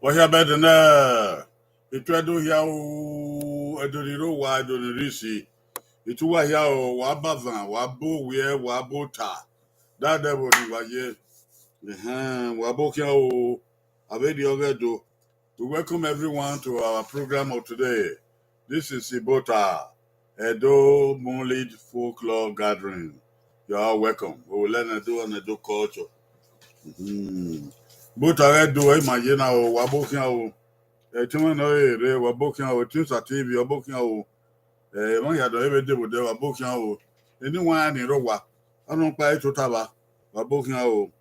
Wahia bedena itwedo hia o edoniro wa edonirisi itu wahia o wa bavan wa bo we wa bota that devil ni waye wa bo kia o abedi ogedo. We welcome everyone to our program of today. This is Ibota Edo Moonlit Folklore Gathering. You are welcome. We will learn Edo culture. Bota Edo imagine o wa bo kia o Echuma no ere wabokia o tinsa TV wabokia o mo ya do ebe debo de wabokia o eni wa ni rowa anu pa eto taba wabokia o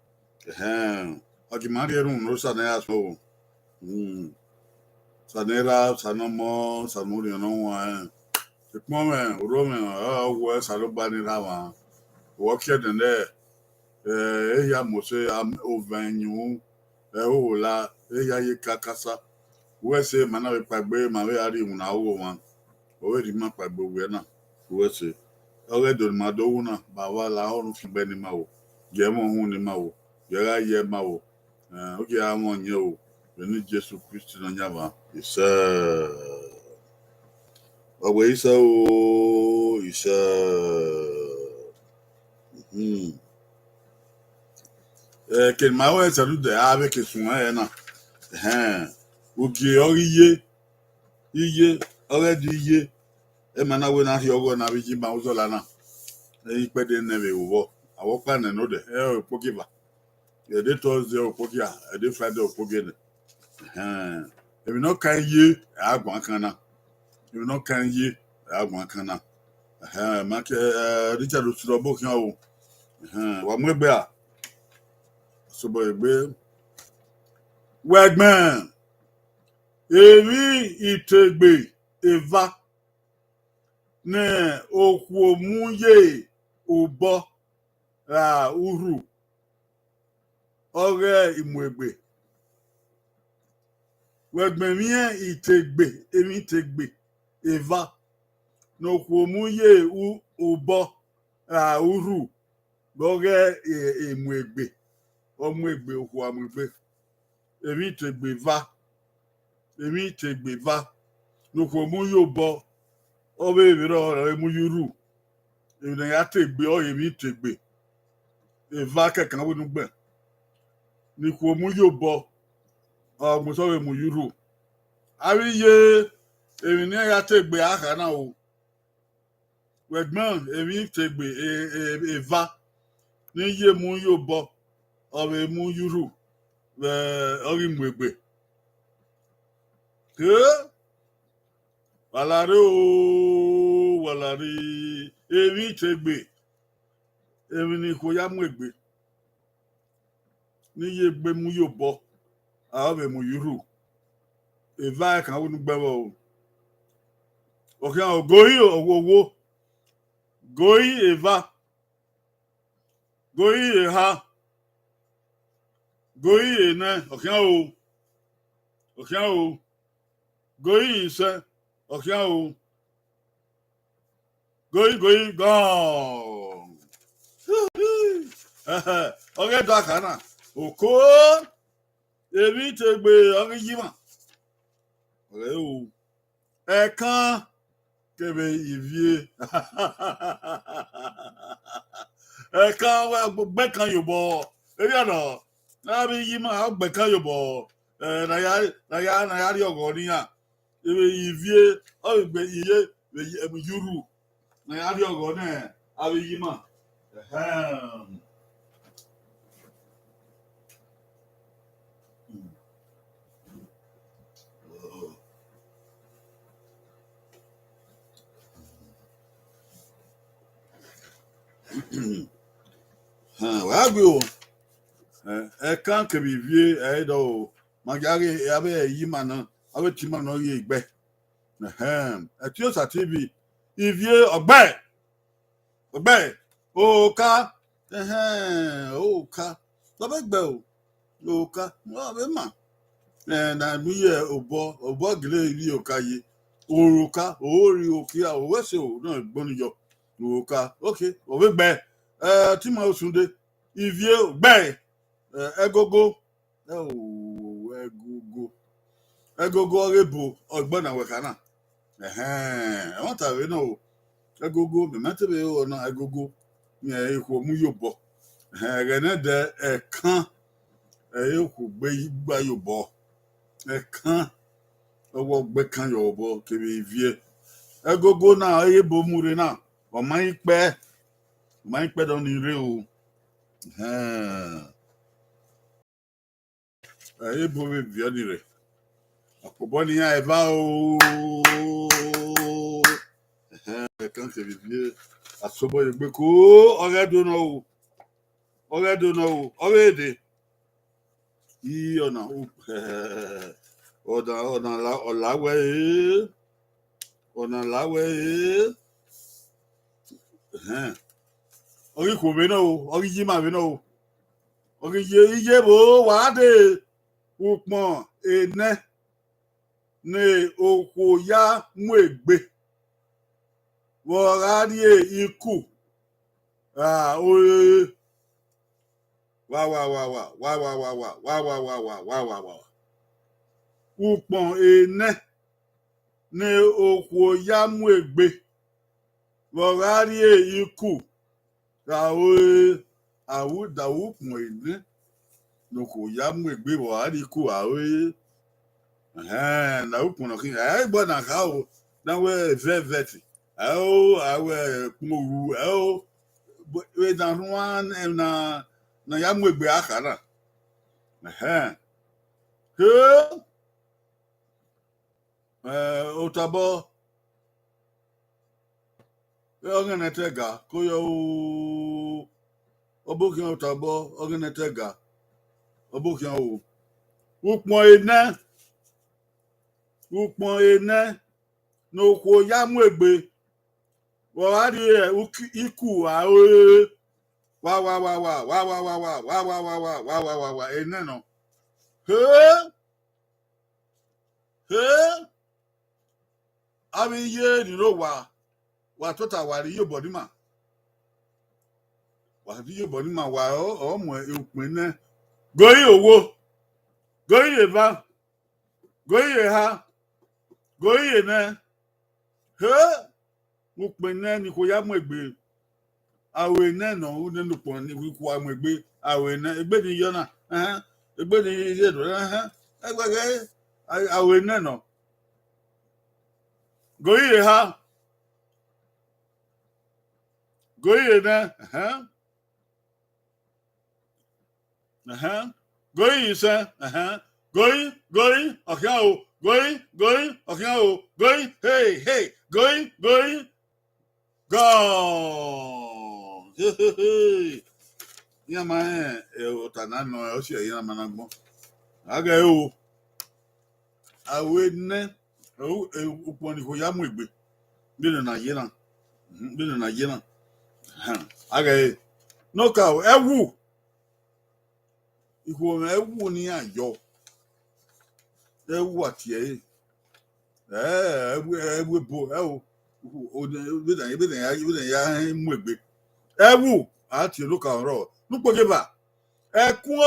ogi mari erun no sa na ya so sanera sanomo samuri no wa ekmo me rome wo saloba ni rawa wo kia den de ya mose am ovenyu o la ya ye kakasa Wese mana we pagbe ma we ari una wo wan o we di ma pagbe we na wese o we do ma do una ba wa la orun fi be ni ma wo je mo hun ni ma wo je ra ye ma wo o ge awon yen o ni Jesu Christ no nya ba isa o we isa o isa ken ma we sa du de ave ke sun na oge oriye iye already iye emana we na hiogo na biji ma uzola na ipede nebe wo awopa na no de opogiba e de Thursday opogia e de Friday opogia if no kan ye agwan kan na if no kan ye agwan kan na ma ke Richard Osurobo kan o wa mo egbe a so bo egbe wegman eri itegbe eva ne okwomuye ubo uru Oghe imwegbe wegbemie itegbe emi tegbe eva no okwomuye ubo uru Oghe imwegbe omwegbe okwamwegbe emi tegbe va no okwomuye ubo obe biro emuyuru emi ya tegbe o emi tegbe eva kekan wo nugbe ni okwomuye ubo mo so we muyuru ariye emi ni ya tegbe aka na o wegbon emi tegbe eva ni ye mu yobo obe muyuru ori mwegbe ke walare emi tegbe emi ni ko ya mwegbe ni ye gbe mu yobo obe muyuru eva kan wo nugbe wo o kan ogoyi owowo goyi eva goyi eha goyi ene o goyi ise o goyi gone oge do akana oko ebi tegbe oge yima o ekan kebe ivie ekan wa gbe kan yobo eri ana na bi yima gbe kan yobo na ya ri ogo ni ya ebe ivie o gbe iye yuru na ya ri ogo na abi yima wa gbe o ekan kebe ivie do magari abe yima na abe tima no ye igbe Etiosa TV ivie ogbe oka oka lobe gbe o oka mo be ma na mi ye obo gele iri oka ye oruka ori okia owese o na gbonu yo oka okay obe gbe tima osunde ivie ogbe egogo egogo egogo orebo ogbona wekana I want to know egogo me matebe ona egogo ni eko mu yobo gene de ekan eko gba yobo ekan owo gbe kan yobo kebe vie egogo na oyebo mure na o man pe don ire o oyebo be vie ni re akobo ni ya eba o kan kebe vie asobo yegbe ko ore do no ede i ona ona lawe ori ko be no ori ji ma be no ori je bo wa de upon ene ne oko ya mu egbe wo rari iku o wa upon ene ne oko ya mu egbe wo rari iku awu dawu pon ene noko ya mu egbe wo rari iku na upon no kin gbo na ka o na we velvet awe kumowu we dan one na ya mu egbe akara otabo ogenetega koyo obokin otabo ogenetega obokin o upon ene n'oko ya mu egbe wo ari iku wa ene no abi ye ni ro wa tota wa ri yobo ni ma wa o mo upin ne goyi owo goyi eva goyi ha goyi ne upin ne ni ko ya mu egbe awe ne no u ne no pon ni ku amu egbe awe ne egbe ni yona egbe ni ye do egbege awe ne no goyi ha goyi ne goyi se goyi okan o goyi okan o goyi hey goyi gone yama otana no o se yin amana gbon aga o awe ne upon ni ko ya mu egbe bi na ye na aga no ka ewu iku ewu ni ayo ewu ati ewu bo o de ya mu egbe ewu ati lo ka ro nupo geba ekun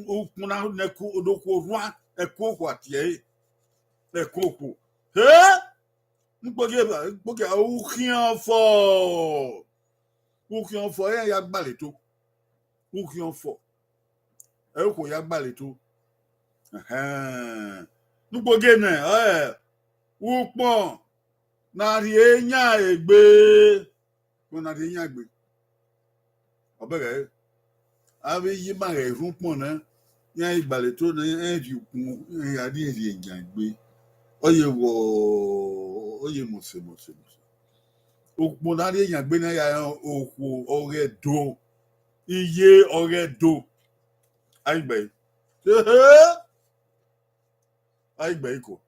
okun na neku odoko ruan ekun oko ati ekun oko nupo geba gboke ukian fo ya gbale to ukian fo ko ya gbale to nupo ge ne upon na ri eyan egbe ko na ri eyan egbe obere abi yi ma re run pon na yan igbale to na ju kun ya di eyan egbe oye mo se upon na ri eyan egbe na ya oku ore do iye ore do aigbe iko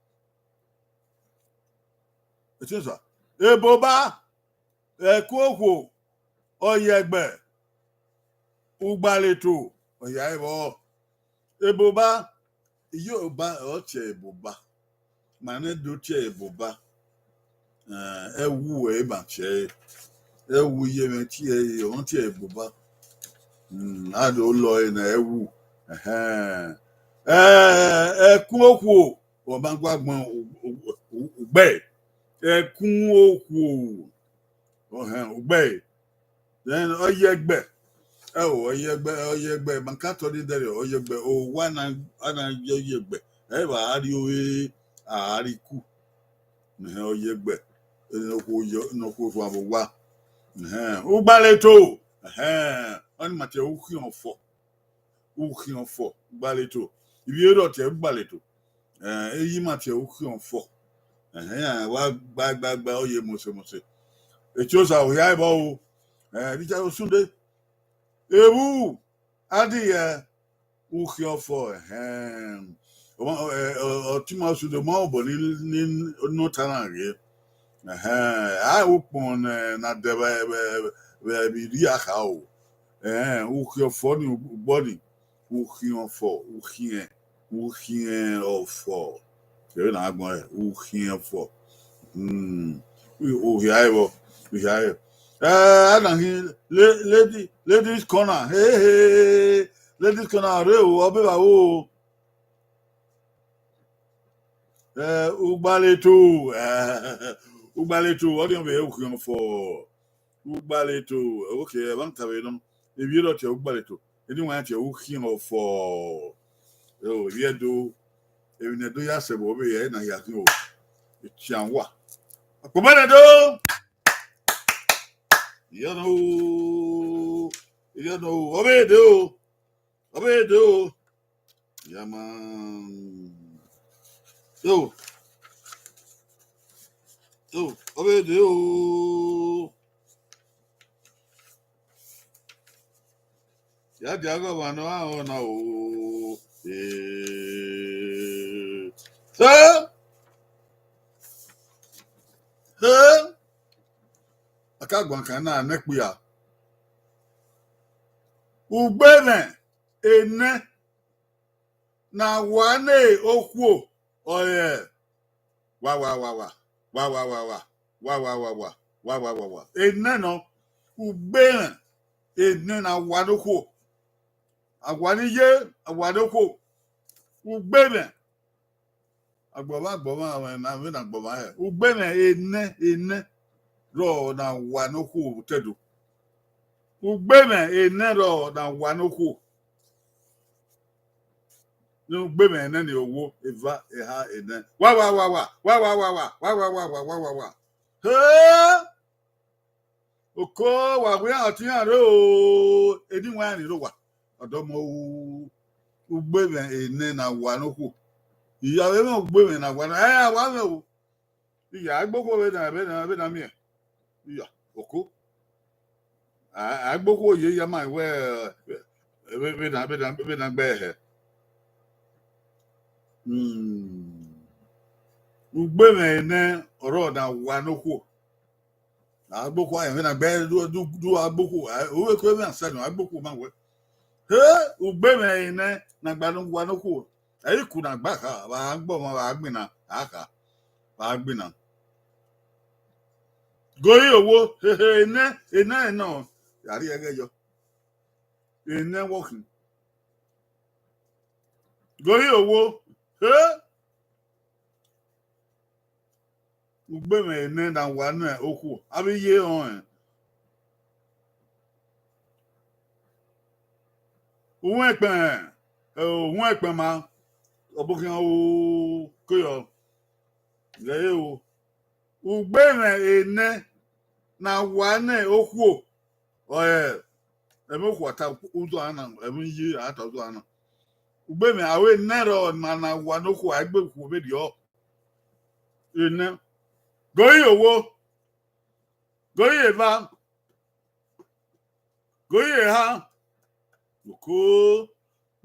etisa eboba eku oku oye egbe ugbaleto oya ebo eboba yoba oche eboba mane do che eboba ewu ba che ewu ye me ti on ti eboba ado lo na ewu ẹkún òkú o bá ń gbàgbọ́n ògbẹ́ ẹkún òkú ògbẹ́ then ọyẹgbẹ́ ọyẹgbẹ́ mankato ní dẹrẹ ọyẹgbẹ́ o wà náà ọyẹgbẹ́ ẹ bá àárí òwe àárí kù ọyẹgbẹ́ ẹnìkó fún àbọ̀ wá ugbálẹ̀tò wọn ni màtí ẹwú kí wọn fọ ugbálẹ̀tò ibi eré ọ̀tí ugbálẹ̀tò èyí màtí ẹwú kí wọn fọ wá gbágbágbá ọyẹ mọ̀sẹ̀mọ̀sẹ̀ ètí ó sàwòyá ẹ̀bọ̀ o níjà Sunday ewu adìyẹ wúkí ọfọ ọtí máa Sunday mọ́ ọ̀bọ̀ ní nọ́tàrà rẹ̀ àwòpọ̀n na dẹ̀bẹ̀ rí àkà o wúkí ọfọ ní bọ́ọ̀lì wúkí ọfọ wúkí ọfọ kẹrẹ náà gbọ́n rẹ̀ wúkí ọfọ òhì àìbọ̀ òhì àìbọ̀. Ladies corner, hey, ladies corner, re o, ọbẹ̀ báwo, ugbaleto, ọdún ọbẹ̀ yẹn kìí fọ, ugbaleto, okay, ẹ̀ bá ń tàbí ẹ̀dọ́n, ebi yẹn lọ tẹ̀ ugbaleto, ẹni wọn tẹ̀ kìí fọ, ebi yẹn do, ebi yẹn do yà sẹ̀bọ̀ ọbẹ̀ yẹn náà yà kí o, etí à ń wà, àpòmọ́lẹ̀ do. You know, obey do. Yeah, man. Obey do. Yeah, Diago, no, no. Akagban kan na nekpuya ugbene ene na wane okwo oye wa ene no ugbene ene na wadokwo agwaniye awadokwo ugbene agboma na gboma he ugbene ene ro na wanokwu tedu ugbeme enero na wanokwu no ugbeme ene ni owo eva eha ene wa oko wa we atiyan re o edi wa ni ro wa odomo ugbeme ene na wanokwu iya we mo ugbeme na wanokwu wa me o iya gbogbo we na mi iya oko agboko ye ya ma we na gbe he ugbe me ne oro na wa nokwu agboko aye na gbe du agboko o we ko me asanu agboko ma we ugbe me ne na gba nu wa nokwu ayi ku na gba ka ba gbo mo ba gbina aka ba gbina goyi owo ene no yari egejo ene working goyi owo ugbe me ene na wa na okwu abi ye on ohun epe ma obukin o koyo geye o ugbe me ene na wa na okwu oye eme okwu ata uzo ana eme yi ata uzo ana ugbe me awe nero na wa na okwu agbe okwu be di o ene goyi owo goyi eva goyi ha oko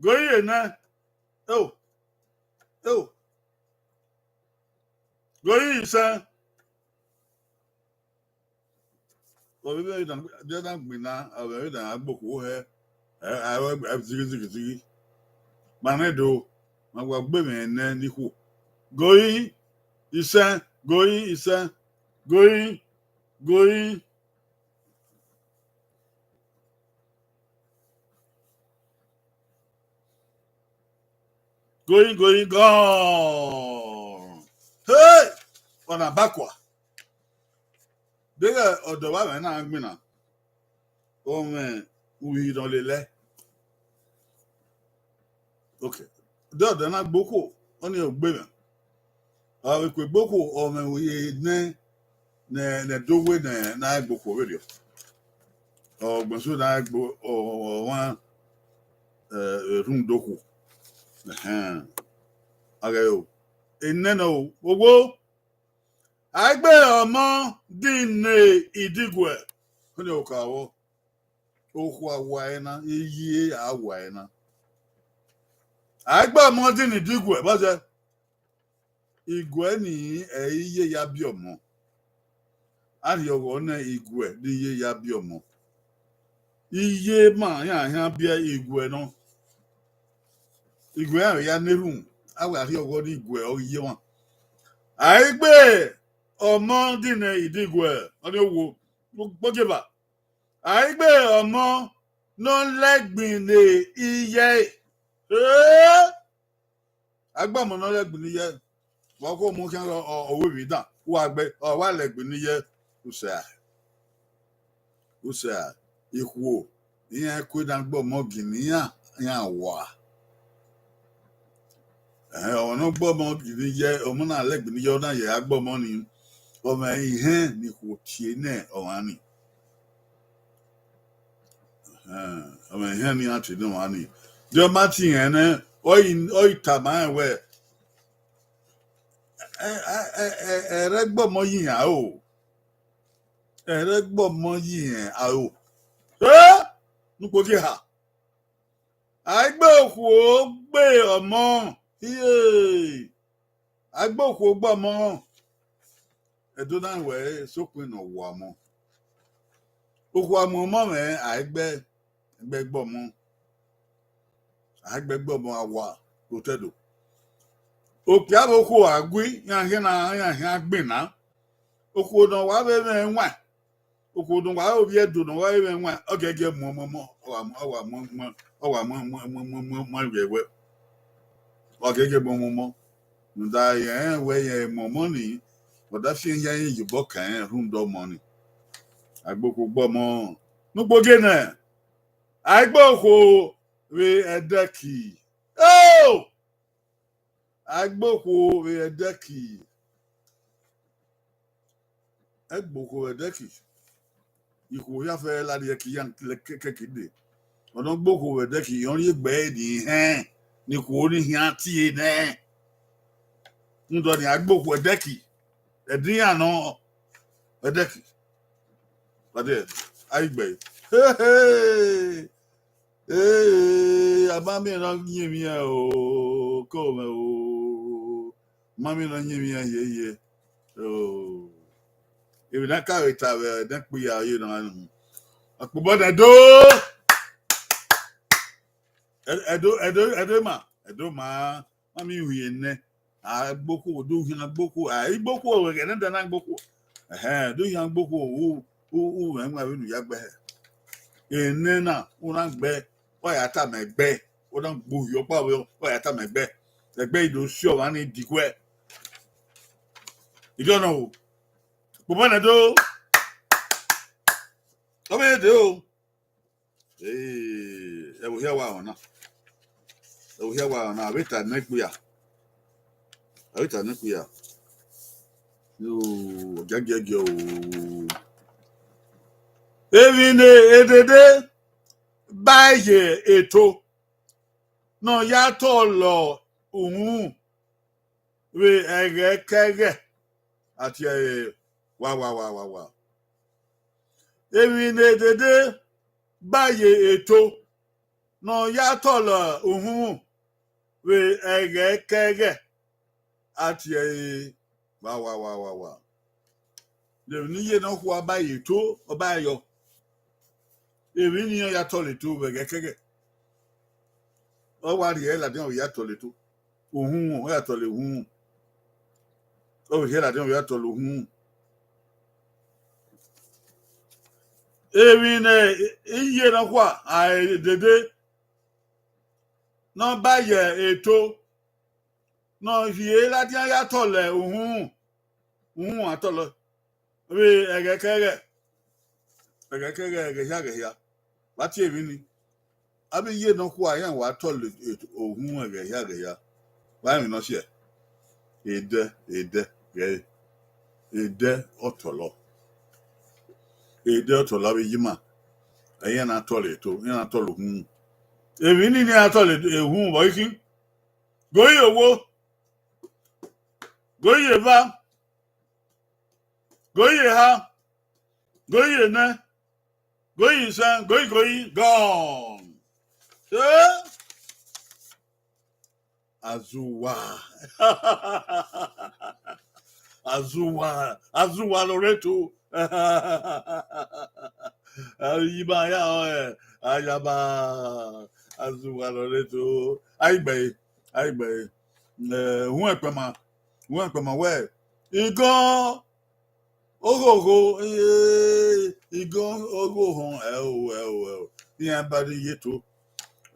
goyi ene goyi isa obibe na gbina awe na agboko he awe zigi manedo magwa gbe me ene niku goyi isa goyi going, gone. Hey! On a backward. They are the one and I'm going. Oh man, we don't let. Okay. They're not Boko. Only a women. We could Boko or we ne do we na Boko radio. Or Bonsu na or one room doku. Okay. Ineno, Ogo. Agbe ọmọ dine idigwe. Kuni okawo. Okwu awaena, iye awaena. Agbe ọmọ dine idigwe, baje. Igwe ni iye ya bi ọmọ. Ari owo na igwe ni iye ya bi ọmọ. Iye ma ya bia igwe no. Igwe ya nerun. Awa ari owo ni igwe o iye wan. Agbe ọmọ dine idigwe. Oni owo gbogeba. Aigbe ọmọ no legbin le iye. Agba ọmọ no legbin iye. Wa ko mo kan owe wi dan. Wa gbe o wa legbin iye. Usa iku. Iyan ko dan gbo ọmọ giniyan yan wa. Ono gbo ọmọ giniye, ọmọ na legbin iye na ye agbo ọmọ ni. Ọmọ ihe ni ko tie ne ọwan ni. Ọmọ ihe ni ati no ani. Jo mati yẹn ne oyi tama we. Ere gbọmọ yiyan o. Ere gbọmọ yiyan o. Nupo ki ha. Agbe oku o gbe ọmọ. Agbe oku o gbọmọ. Edo na we sopin no wa mo. Oku amu mo me agbe gbọmọ. Agbegbomo awa otedo. Opi aboku agui yan agbina. Oku don wa be nwa. Oku don wa obi edo don wa be nwa. Ogege mo wewe. Ogege mo. Nda yen we yen mo money. But that thing yan yibo kan room do money. Agboku gbomo. Nu gboge na. Agboku we edeki. Oh! Agboko we edeki. Agboko edeki. Iku ya fe la de ki yan kekede. Odon gboko we edeki yon ye gbe di hen. Ni ku oni hian ti ne. Ndo ni agboko edeki. Edin ano edeki. Bade aigbe. Hey! Abami na nyemi ya o kome o mami na nyemi ya ye o ebi na character we na pe ya you know anu apobo na do edo ma mami huye ne agboko do hin agboko igboko we na da na agboko do hin agboko o enwa we nu ya gbe enena una gbe oya ta megbe o don gbo yo pa we oya ta megbe egbe ido si o wa ni digwe you don't know bobo na do o me de o e wo here wa ona e wo here wa ona abeta na kuya yo gagege o evine edede báyè ètò náà yàtọ̀ lọ òun we ẹ̀rẹ̀kẹ̀rẹ̀ àti wà. Èmi ní dédé báyè ètò náà yàtọ̀ lọ òun we ẹ̀rẹ̀kẹ̀rẹ̀ àti wà. Lèmi níyè náà kó abáyè ètò ọba ayọ̀. Èmi ni ya tole tó bẹ̀gẹ̀ kẹ́gẹ̀. Ọ wá rí ẹ la den o ya tole tó. Ohun o ya tole ohun. O he la den o ya tole ohun. Èmi ne iye na kwa ai dede. No ba ye ètò No, vie la dia ya tole atole. We egekere ya. Bati evini. Abi ye no kwa yan wa tole ohun ya. Ba mi no se. Ede ge ede otolo. Ede otolo bi yima. Ayen na tole to, yan na tole ohun. Evini ni atole ehun bo ikin. Goyi owo. Goyi eva. Goyi ha. Goyi ne. Goyi san. Goyi. Gone. Azuwa. Azuwa Loreto. Ayiba ya ayaba. Azuwa Loreto. Aigbe. Who ekpema we. Igo ogogo igo ogo hon yan ba di yeto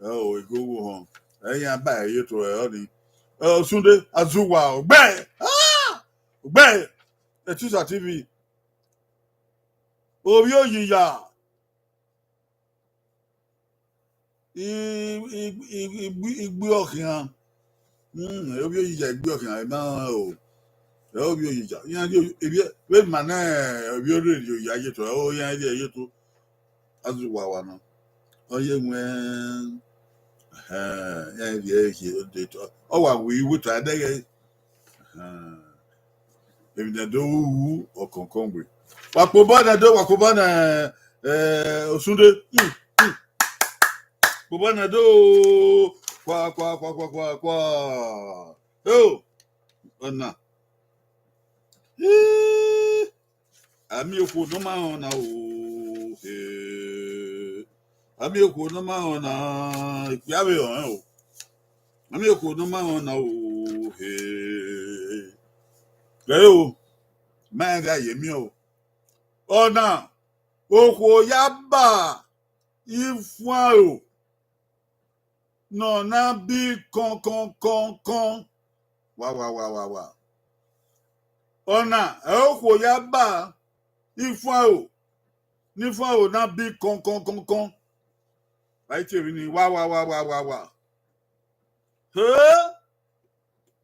igo hon yan ba yeto ni Sunday Azuwa Ogbe Etisa TV orí òyìyà igbe ọkàn orí òyìyà igbe ọkàn ẹ máa o orí òyìyà yan ebi wait man orí òyìyà yeto yan ilé yeto Azuwa wa na oye wen yan ilé yeto o wa wi wuto adege ebi do wu okonkon gbe wakoba na Osunde Bobana do kwa ona ami oko no ma ona ami oko no ma ona ipiawe o ami oko no ma ona gayo ma ga yemi o ona oko yaba ifun no na bi kon wa ona oko yaba ifun na bi kon right here ni wa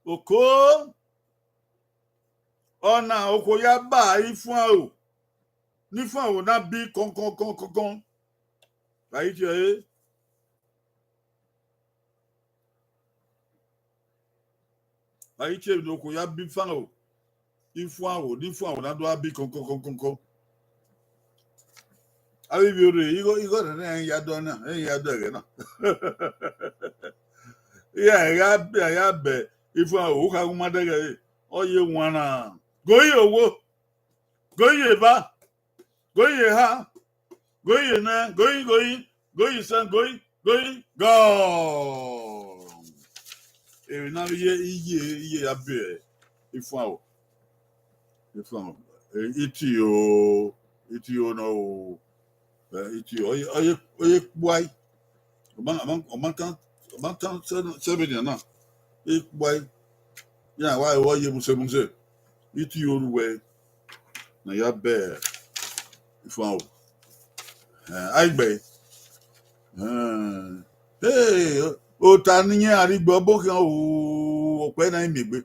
oko ona oko yaba ifun na bi kon right here Aiche no ko ya bi fan o. Ifun na do abi kon. Abi bi ore igo na ya do na, ya do re na. Ya be ifun o ka kuma dege oye wana. Goyi owo. Goyi eba. Goyi ha. Goyi na, goyi san, goyi go. Na iye abe ifun iti o no iti oye boy oman tan 7 na boy ya wa ye muse iti oruwe na ya be ifun aigbe ota niyan arigbo bokan ope na imegbe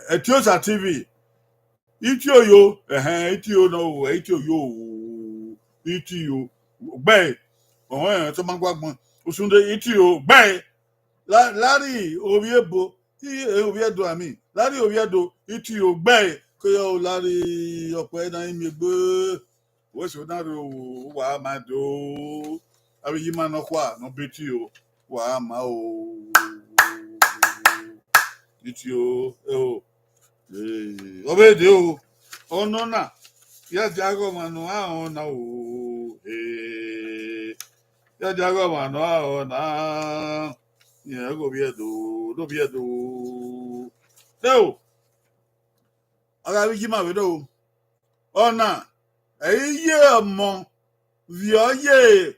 Etiosa TV iti oyo iti o no iti oyo iti o gbe to ma gbagbon Osunde iti o gbe lari orí ebo orí edo ami lari orí edo iti o gbe ko yo lari ope na imegbe wo so na ro wa ma do abi yi ma no kwa no beti o wa ma o iti o obede o ono na ya jago manu na o ya jago manu na ya go biedo no aga bi ma we do ona eye mo vi oye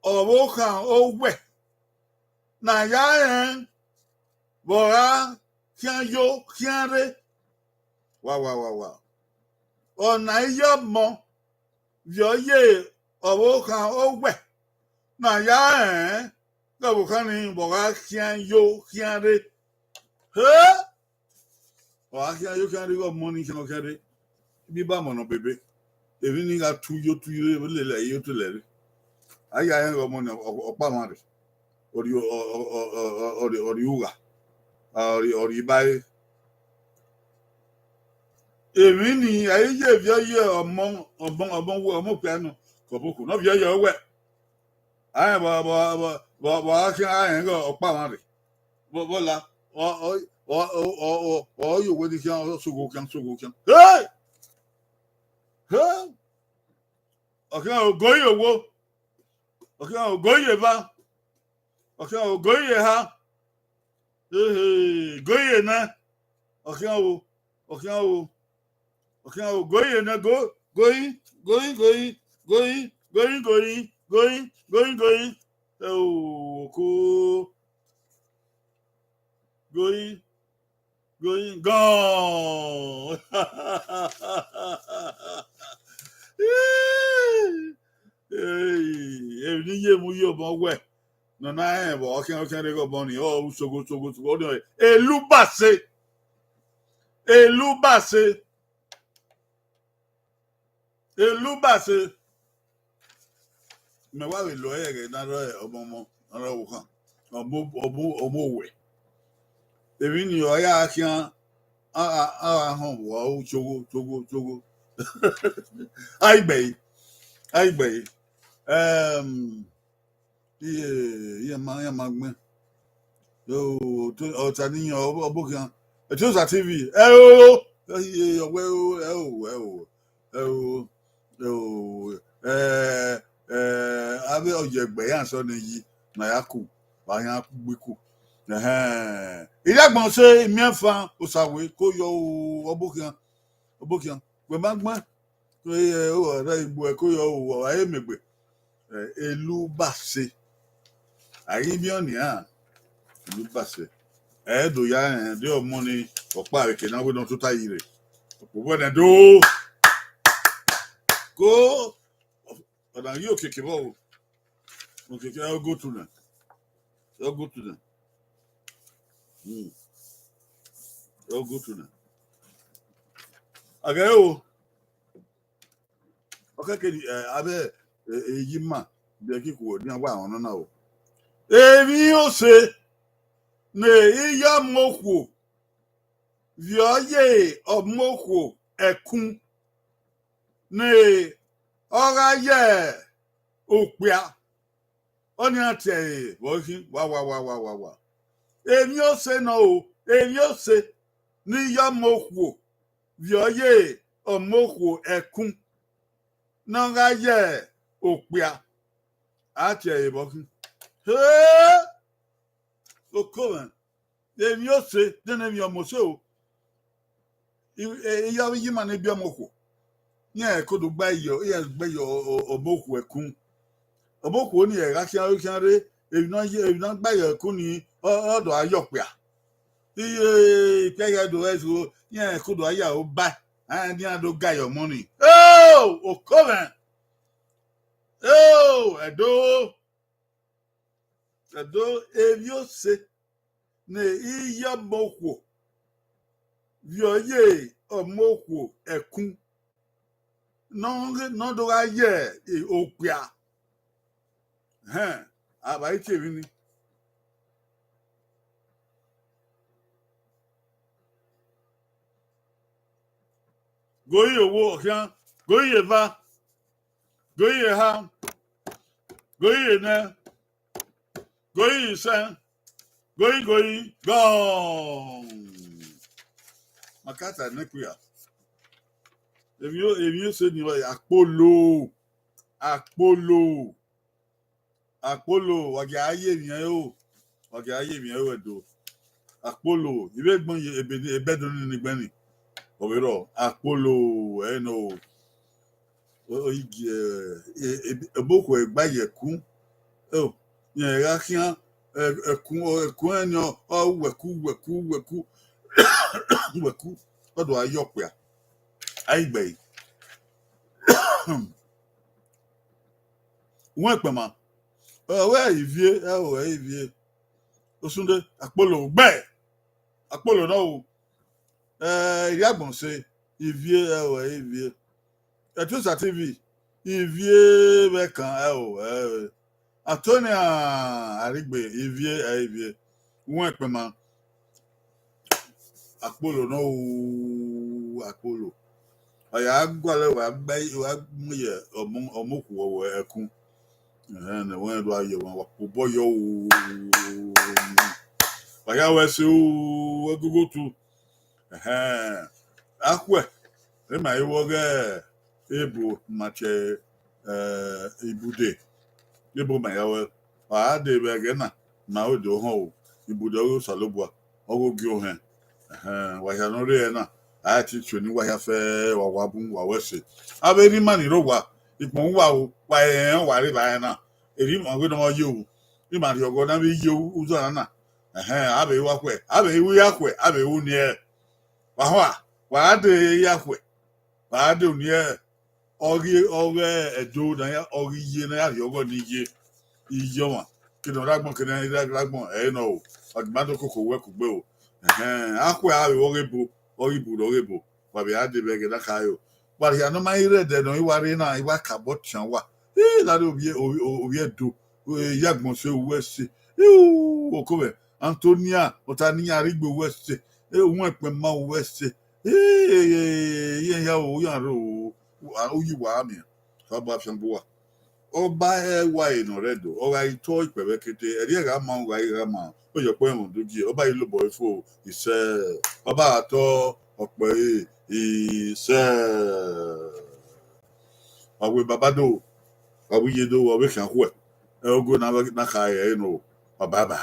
owo kan owe na ya Bora, kian yo, kian re. Wa. Ona iyo mo, yo ye, owo kan ogwe. Na ya go kan ni bora kian yo, kian re. He? Bora kian yo, kian re go money kian kian re. Bi ba mo no bebe. Ebi ni ga tu yo le yo to le. Aya en go mo no opa ma re. Ori uga. Ori bai. Èmi ni ayé vieux ọmọ wo ọmọ piano kọ̀bùkù náà vieux wẹ̀. Ayé bọ̀ akí ayé ń gọ ọ̀pá wọn rè. Bọ́lá yóò wé ní kí wọ́n sógo kí. Ọ̀kí wọn ògóyè owó. Ọ̀kí wọn ògóyè bá. Ọ̀kí wọn ògóyè ha. Góyè náà. Ọ̀kí wọn wò. Okay, oh, going. Oh, cool. Going, gone. Hey, you move your way. No, I have. Okay, they go bunny. Oh, so good. Elubase. Me wa we lo ere na ro omomo ara wo kan. Omo we. Ebi ni oya akian hon wo chogo. Aigbe. Ye ma gbe. Yo to otaniyan obokan. E to sa TV. Abe ojegbe yan so ni yi na yaku ba yan gbeku ilagbon se mi afan osawe ko yo obokian we magbon to o ra igbo e ko yo o aye megbe elubase ayi bi oni han elubase do ya de omo ni opa reke na we don to tayi re opo na do go. But now you kick him out. Okay, I'll go to them. I'll go to them. Okay, oh. Okay, abe yima be kiku ni agba awon na o. Èmi o se ne iya moku. Vioye omoku ekun. Ne ọ̀rá yẹ òpìá ó ní àti ẹ̀yẹ wọ́n wá. Èmi ó ṣe náà o, èmi ó ṣe ní yọ́mọ̀kù viọ́yè ọ̀mọ̀kù ẹ̀kún n'ọ̀rá yẹ òpìá àti ẹ̀yẹ wọ́n. Oko rẹ̀ èmi ó ṣe dẹ́nà èmi ọmọ ṣe o. Ìyá yìí mà ní bí ọmọkù. Yeah, could buy your ears by your boku ekun. A boku only a rakiare, if not buy your kuni or do a yopia. The player do as well, yeah, could I buy and the other guy your money. Oh, come oh, a do, if you say, ne, ya boku. Vioye or moku ekun. Non do aye opia. Aba ite vini. Goyi owo okian, goyi eva, goyi ha, goyi ne, goyi sen, goyi, gone. Makata nekuya. If you say you Apollo, wage aye mi do. Apollo, ibe gbon ye ebedun ni gbani. Overo Apollo, no. Igi eboko egbaye kun. Oh, yen rakian Ekunenyo weku weku odo ayokwa aigbe won pema we ivie osunde akpolo gbe akpolo no iriagbon se ivie ivie etusa tv ivie bekan Antonia arigbe ivie won pema akpolo no akpolo oya gwale wa gba wa muye omoku wo ekun na won do aye won wa pobo yo oya we se o gogo tu akwe e ma iwo ge ebo mache ibude ebo ma ya we wa de be ge na o do ho ibude o salobua ogo gi o hen wa ya no re na a ti tuni wa ya fe wa bun wa wese aberi mani ro wa ipon wa o wa wa ri ba na eri mo gbe no ye o i ma ri ogo na bi ye o uzo na abe wa kwe abe wi ya kwe abe wu ni e wa de ya kwe wa de ni e ori edo na ya ori ye na ya ri ogo ni ye iye wa kino ragbon kino ragbon no o agba koko we ku gbe o akwe abe oribo wa be ade be ge da kayo wa ya no mai re de no iwari na iwa kabo chan wa la do obi edo yagbon se wese okobe Antonia otania rigbe wese won epe ma wese ye ya o ya ro oyi wa mi so ba fian bo wa ọba ẹwà ìnọrẹdọ ọra ìtọ ìpẹrẹ kété ẹrí ẹrà máa ń ra ìrà máa ó yẹ pé ẹwọn dójì ọba yìí ló bọ ifo ìṣe ọba àtọ ọpẹ ìṣe ọwẹ babado ọwẹ yedo ọwẹ kàn kú ẹ ogo náà ká ẹ nù ọba bá.